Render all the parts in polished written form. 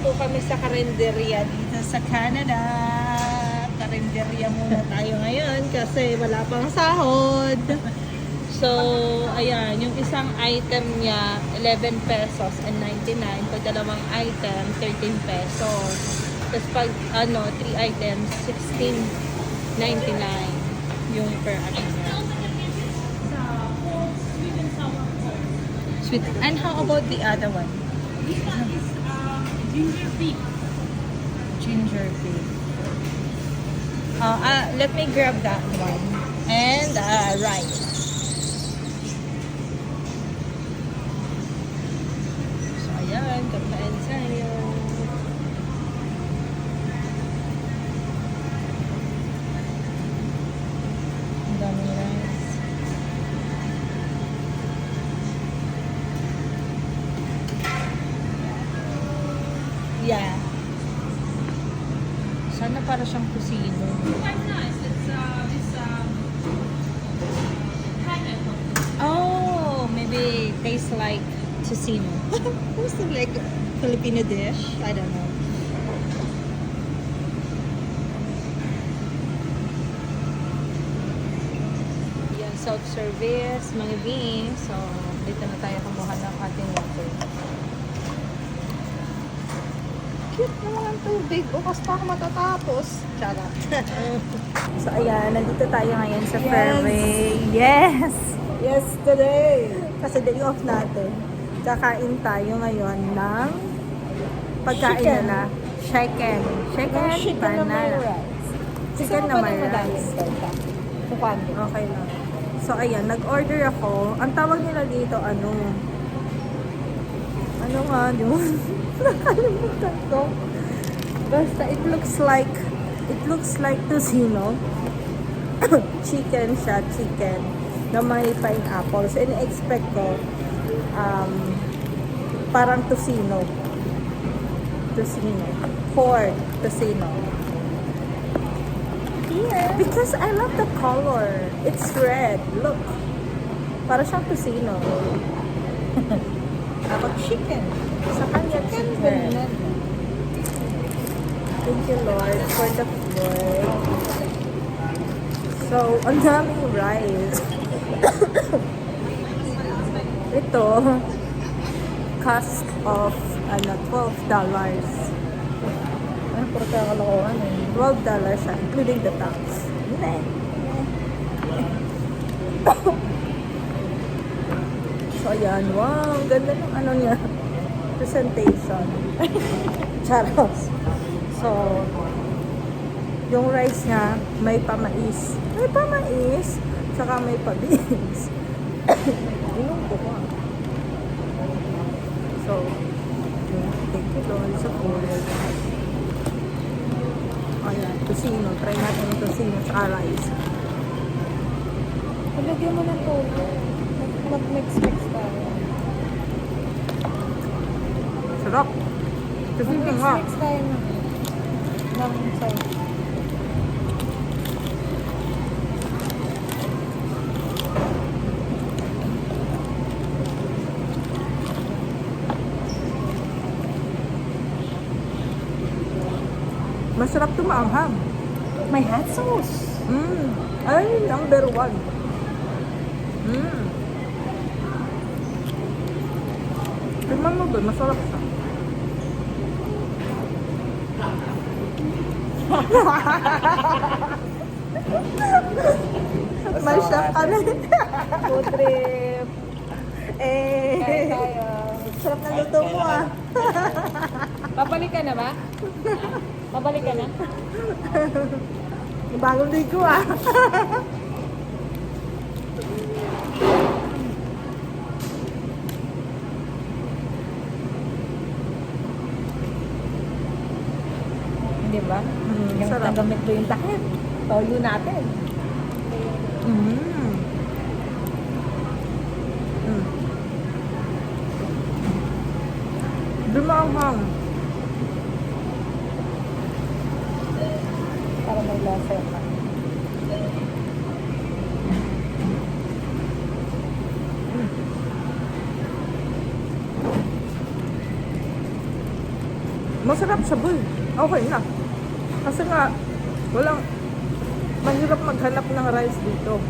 po kami sa karinderya dito sa Canada. Karinderya muna tayo ngayon kasi wala pang sahod. So, ayan, yung isang item niya, 11 pesos and 99. Pag dalawang item, 13 pesos. Tapos pag, 3 items, 16.99 yung per ano niya. Sweet. And how about the other one? This one is ginger beef. Ginger beef. Let me grab that one. And rice. So, ayan. Kakain tayo. Ang dami rice. Yeah. Sana para siyang kusino. Quite nice. It's pineapple. Oh, maybe tastes like tocino. Something like Filipino dish. I don't know. Yan, self-service, mga beans. So, dito na tayo kumuha ng ating water. Cute naman ang tubig. Bukas pa ako matatapos. Charot. So, ayan. Nandito tayo ngayon sa Fairway. Yes! Yesterday. Kasi day off natin. Kakain tayo ngayon ng pagkain Chicken. nila. Chicken. Chicken, Chicken na may banana. rice. Chicken na may rice. Kupando. Okay lang. So, ayan. Nag-order ako. Ang tawag nila dito, ano nga yun? Nakalimutan ko. Basta, it looks like tocino. Chicken siya, chicken. Na may pineapple. So, ini-expect ko, parang tocino. Pork tocino. Yeah. Because I love the color. It's red. Look. Para siyang tocino. Ako chicken. Sa kanya chicken. Thank you, Lord, for the food. So, ang daming rice. Ito, cost of $12. Ano puro kaya kalokohan eh. $12 siya, including the tax. So, ayan. Wow, ang ganda ng ano niya. Presentation. Charos. So, yung rice niya, may pamais. May pamais. Saka may pa-beans. Inom ko pa. So, thank you Lord sa food. Ayan, tocino. Try natin yung tocino tsaka rice. Palagyan mo ng toyo. Mag-mix-mix tayo. Sarap. Tocino nga. Mag-mix-mix tayo ng sauce. Masarap tumaanghang. May hot sauce. Ay, number one. Tingnan mo doon, masarap siya. May chef ka na. Food trip. Eh, Kain tayo. sarap na luto mo ah. Babalik ka na ba? Babalik ka na? Bagong ligo ah. Hindi ba? Yung Sarap. nagamit ko yung takip. Toyo natin. Dumanghang. Para may lasa yung takip. Masarap siya, boy. Okay na. Kasi nga, walang, mahirap maghanap ng rice dito.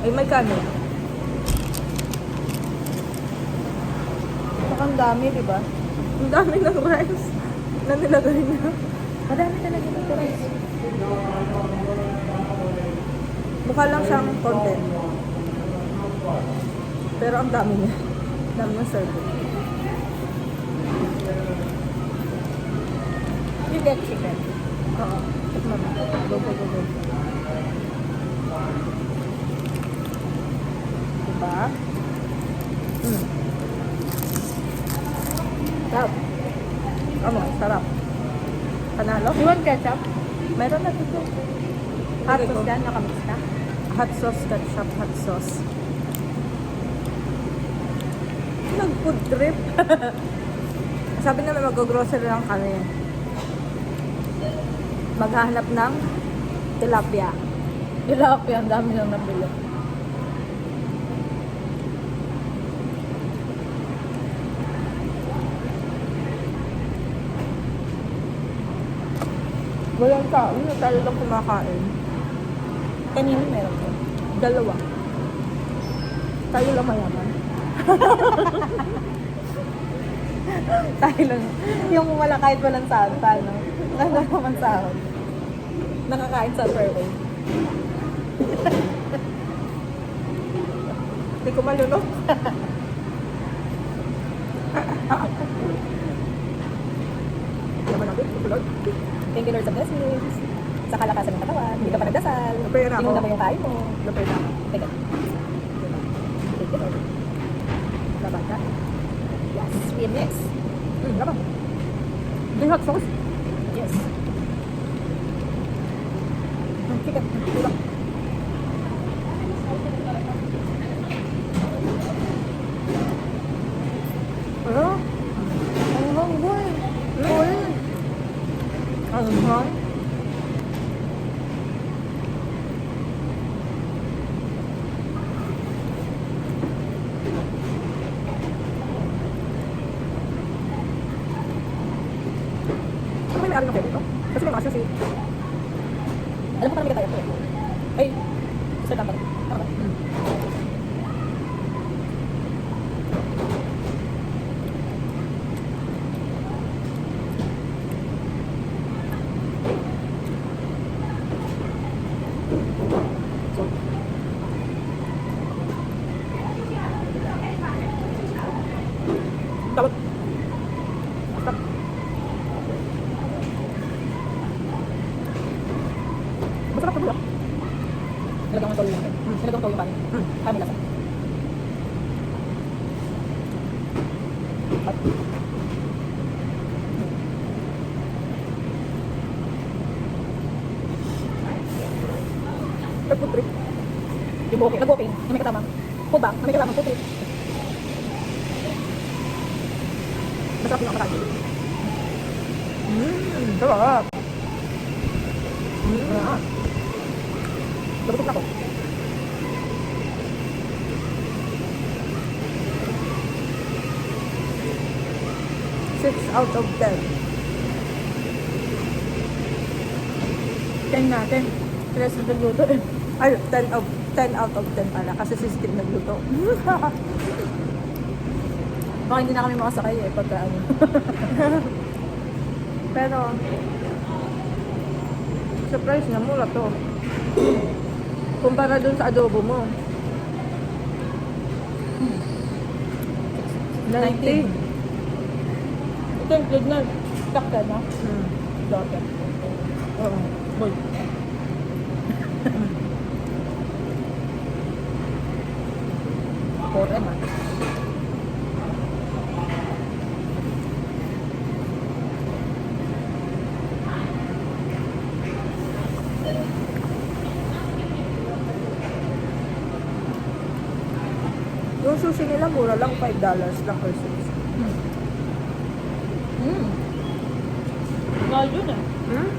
Ay, may kanin. Saka ang dami, di ba? Ang dami ng rice na nilagay niya. Madami talaga dito rice. Mukha lang siyang konti. Pero ang dami niya. Dami ng serving. You get chicken. Oo. Tikman mo. Go, go, go, go. Diba? Sarap. Ano? Sarap. Panalo? You want ketchup? Meron na dito. Hot sauce yan, nakamix na. Hot sauce, ketchup, hot sauce. Nag-food trip. Sabi namin mag-grocery lang kami. Maghahanap ng tilapia. Tilapia, ang dami nang nabili. Walang tao. Yung tayo lang kumakain. Kanina meron ko. Dalawa. Tayo lang mayaman. Tayo lang. Yung wala kahit walang sahod, paano? Wala naman sahod. Nakakain sa fairway. Hindi ko malunok. Naman ako. Kulot. Thank you Lord sa blessings. Sa kalakasan ng katawan. Hindi ka pa nagdasal. Napera ako. Tinunda mo yung kain mo. Lapit ako. Teka. Thank you Lord. Laban ka. Yes. PMX. Laban. Hindi hot sauce. Yes. Chicken. Tulak. Ano? Ang hanggoy. Uy. Ang hang. Ano may may-ari ng pwede ito? Kasi may kasyo si... Alam ko parang may kaya ko. Ay. Gusto lang ba? Tama ba? Dapat. Basta. Masarap ka bulak. Talagang toyo lang. Talagang toyo pa rin. Kami lasa. Nagputrik. Yung buhok. Nag-open. Na may katamang. Pubang. Na may katamang putrit. Masarap yung akakain. Sarap. Lubusog na ko. 6 out of 10. 10 natin. Sila sa nagluto eh. Ay, 10 out of 10 pala kasi si Steve nagluto. Baka hindi na kami makasakay eh pagka ano. Pero, surprise na mura to. Kumpara dun sa adobo mo. 19. Ito include na. Sakta na. Dota. Oo. Boy. Forever. Yung sushi nila mura lang, $5 lang per sushi. Mahal yun eh. Hmm?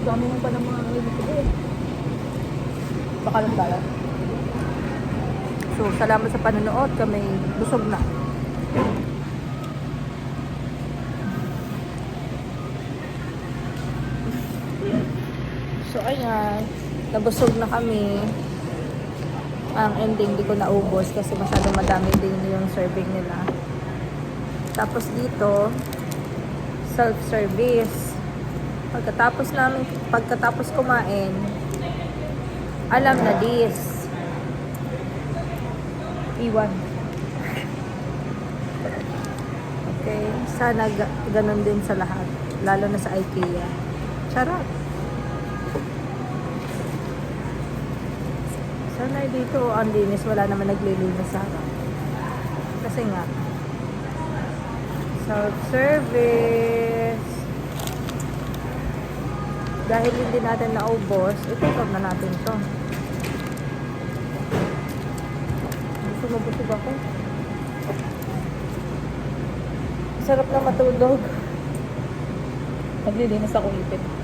Dami mo pa ng mga nilito ko eh. Baka lang tayo. So, salamat sa panonood. Kami busog na. So, ayan. Nabusog na kami. Ang ending, di ko naubos kasi masyadong madami din yung serving nila. Tapos dito, self-service. Pagkatapos kumain, alam na this. Iwan. Okay, sana ganun din sa lahat. Lalo na sa IKEA. Charot. Sana dito ang linis, wala naman naglilinis sa harap. Kasi nga, self-service. Dahil hindi natin naubos, i-take out na natin to. Busog ako. Sarap na matulog. Naglilinis ako ipit.